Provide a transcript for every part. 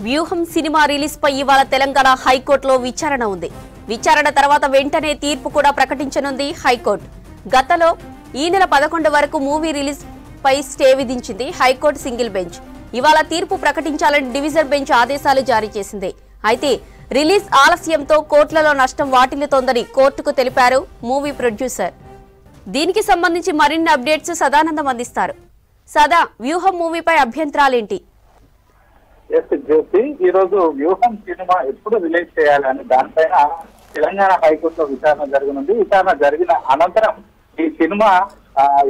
వ్యూహం cinema release పై ఇవాళ తెలంగాణ హైకోర్టులో విచారణ ఉంది. విచారణ తర్వాత వెంటనే తీర్పు కూడా ప్రకటించనుంది హైకోర్టు. గతంలో ఈ నెల 11 వరకు మూవీ రిలీజ్ పై స్టే విధించింది హైకోర్టు సింగిల్ బెంచ్. ఇవాళ తీర్పు ప్రకటించాలని డివిజన్ బెంచ్ ఆదేశాలు జారీ చేసింది. అయితే రిలీజ్ ఆలస్యంతో కోట్లలో నష్టం వాటిల్లుతోందని కోర్టుకు తెలిపారు మూవీ ప్రొడ్యూసర్. దీనికి సంబంధించి మరిన్ని అప్డేట్స్ సదానందం అందిస్తారు. సదా, వ్యూహం మూవీపై అభ్యంతరాలేంటి? ఈ రోజు వ్యూహం సినిమా ఎప్పుడు రిలీజ్ చేయాలని దానిపైన తెలంగాణ హైకోర్టులో విచారణ జరగనుంది. విచారణ జరిగిన అనంతరం ఈ సినిమా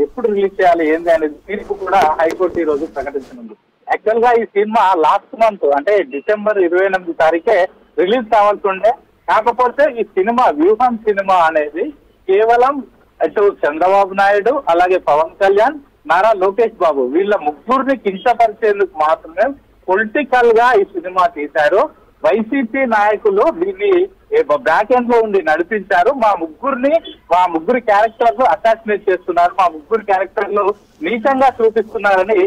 ఎప్పుడు రిలీజ్ చేయాలి ఏంది అనేది తీర్పు కూడా హైకోర్టు ఈ రోజు ప్రకటించనుంది. యాక్చువల్ గా ఈ సినిమా లాస్ట్ మంత్ అంటే డిసెంబర్ 28 తారీఖే రిలీజ్ కావాల్సి ఉండే. కాకపోతే ఈ సినిమా వ్యూహం సినిమా అనేది కేవలం అటు చంద్రబాబు నాయుడు, అలాగే పవన్ కళ్యాణ్, నారా లోకేష్ బాబు వీళ్ళ ముగ్గురిని కించపరిచేందుకు మాత్రమే పొలిటికల్ గా ఈ సినిమా తీశారు. వైసీపీ నాయకులు దీన్ని బ్యాక్ ఎండ్ లో ఉండి నడిపించారు. మా ముగ్గురు క్యారెక్టర్లు అటాచ్మెంట్ చేస్తున్నారు, మా ముగ్గురు క్యారెక్టర్లు నీచంగా చూపిస్తున్నారని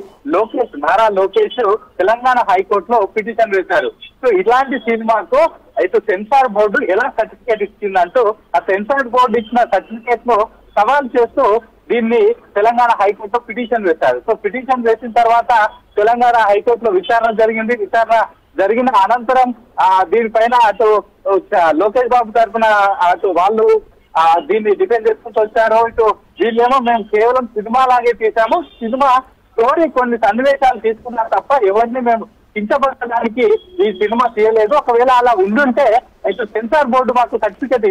నారా లోకేష్ తెలంగాణ హైకోర్టులో పిటిషన్ వేశారు. సో ఇలాంటి సినిమాకు అయితే సెన్సార్ బోర్డు ఎలా సర్టిఫికేట్ ఇచ్చిందంటూ ఆ సెన్సార్ బోర్డు ఇచ్చిన సర్టిఫికేట్ ను సవాల్ చేస్తూ దీన్ని తెలంగాణ హైకోర్టులో పిటిషన్ వేశారు. సో పిటిషన్ వేసిన తర్వాత తెలంగాణ హైకోర్టులో విచారణ జరిగింది. విచారణ జరిగిన అనంతరం దీనిపైన అటు లోకేష్ బాబు తరఫున అటు వాళ్ళు దీన్ని డిఫెండ్ చేసుకుంటూ వచ్చారు. ఇటు వీళ్ళేమో మేము కేవలం సినిమా లాగే తీసాము, సినిమా స్టోరీ కొన్ని సన్నివేశాలు తీసుకున్నాం తప్ప ఎవరిని మేము కించపరచడానికి ఈ సినిమా తీయలేదు. ఒకవేళ అలా ఉండుంటే ఇటు సెన్సార్ బోర్డు మాకు సర్టిఫికేట్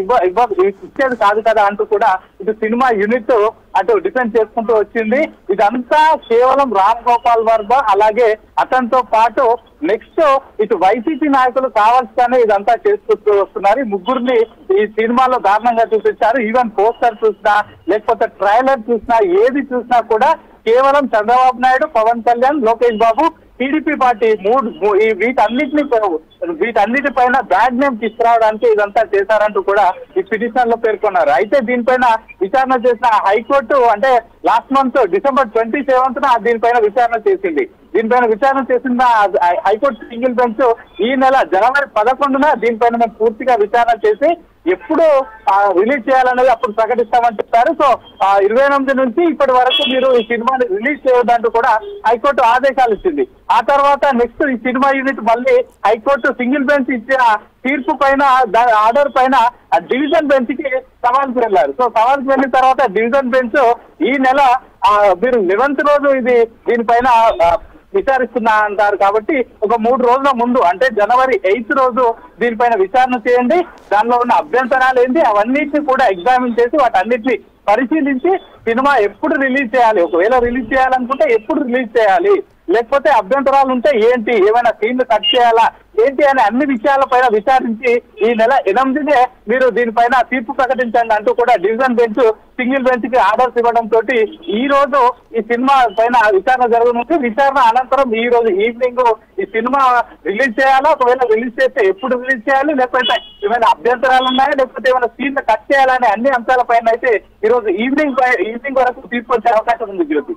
ఇచ్చేది కాదు కదా అంటూ కూడా ఇటు సినిమా యూనిట్ అటు డిఫెండ్ చేసుకుంటూ వచ్చింది. ఇదంతా కేవలం రామ్ గోపాల్ వర్మ అలాగే అతనితో పాటు నెక్స్ట్ ఇటు వైసీపీ నాయకులు కావాల్సిగానే ఇదంతా చేసుకుంటూ వస్తున్నారు. ఈ ముగ్గురిని ఈ సినిమాలో దారుణంగా చూపించారు. ఈవెన్ పోస్టర్ చూసినా లేకపోతే ట్రైలర్ చూసినా ఏది చూసినా కూడా కేవలం చంద్రబాబు నాయుడు, పవన్ కళ్యాణ్, లోకేష్ బాబు, టీడీపీ పార్టీ వీటన్నిటిపైన బ్యాడ్ నేమ్ తీసుకురావడానికి ఇదంతా చేశారంటూ కూడా ఈ పిటిషన్ లో పేర్కొన్నారు. అయితే దీనిపైన విచారణ చేసిన హైకోర్టు అంటే లాస్ట్ మంత్ డిసెంబర్ 27న దీనిపైన విచారణ చేసింది. దీనిపైన విచారణ చేసిన హైకోర్టు సింగిల్ బెంచ్ ఈ నెల జనవరి 11న దీనిపైన మేము పూర్తిగా విచారణ చేసి ఎప్పుడు రిలీజ్ చేయాలనేది అప్పుడు ప్రకటిస్తామని చెప్పారు. సో 28 నుంచి ఇప్పటి వరకు మీరు ఈ సినిమాని రిలీజ్ చేయొద్దంటూ కూడా హైకోర్టు ఆదేశాలు ఇచ్చింది. ఆ తర్వాత నెక్స్ట్ ఈ సినిమా యూనిట్ మళ్ళీ హైకోర్టు సింగిల్ బెంచ్ ఇచ్చిన తీర్పు పైన ఆర్డర్ పైన డివిజన్ బెంచ్ కి సవాల్కి వెళ్లారు. సో సవాల్కి వెళ్ళిన తర్వాత డివిజన్ బెంచ్ ఈ నెల మీరు 11వ రోజు దీనిపైన విచారిస్తున్నా అంటారు కాబట్టి ఒక 3 రోజుల ముందు అంటే జనవరి 8 రోజు దీనిపైన విచారణ చేయండి. దానిలో ఉన్న అభ్యంతరాలు ఏంటి అవన్నిటిని కూడా ఎగ్జామిన్ చేసి వాటన్నిటిని పరిశీలించి సినిమా ఎప్పుడు రిలీజ్ చేయాలి, ఒకవేళ రిలీజ్ చేయాలనుకుంటే ఎప్పుడు రిలీజ్ చేయాలి, లేకపోతే అభ్యంతరాలు ఉంటే ఏంటి, ఏమైనా సీన్లు కట్ చేయాలా ఏంటి అనే అన్ని విషయాలపైన విచారించి ఈ నెల 8నే మీరు దీనిపైన తీర్పు ప్రకటించండి అంటూ కూడా డివిజన్ బెంచ్ సింగిల్ బెంచ్ కి ఆర్డర్స్ ఇవ్వడం తోటి ఈ రోజు ఈ సినిమా పైన విచారణ జరగనుంది. విచారణ అనంతరం ఈ రోజు ఈవినింగ్ ఈ సినిమా రిలీజ్ చేయాలా, ఒకవేళ రిలీజ్ చేస్తే ఎప్పుడు రిలీజ్ చేయాలి, లేకపోతే ఏమైనా అభ్యంతరాలు ఉన్నాయా, లేకపోతే ఏమైనా సీన్లు కట్ చేయాలనే అన్ని అంశాలపైన అయితే ఈ రోజు ఈవినింగ్ వరకు తీర్పు వచ్చే అవకాశం ఉంది జ్యోతి.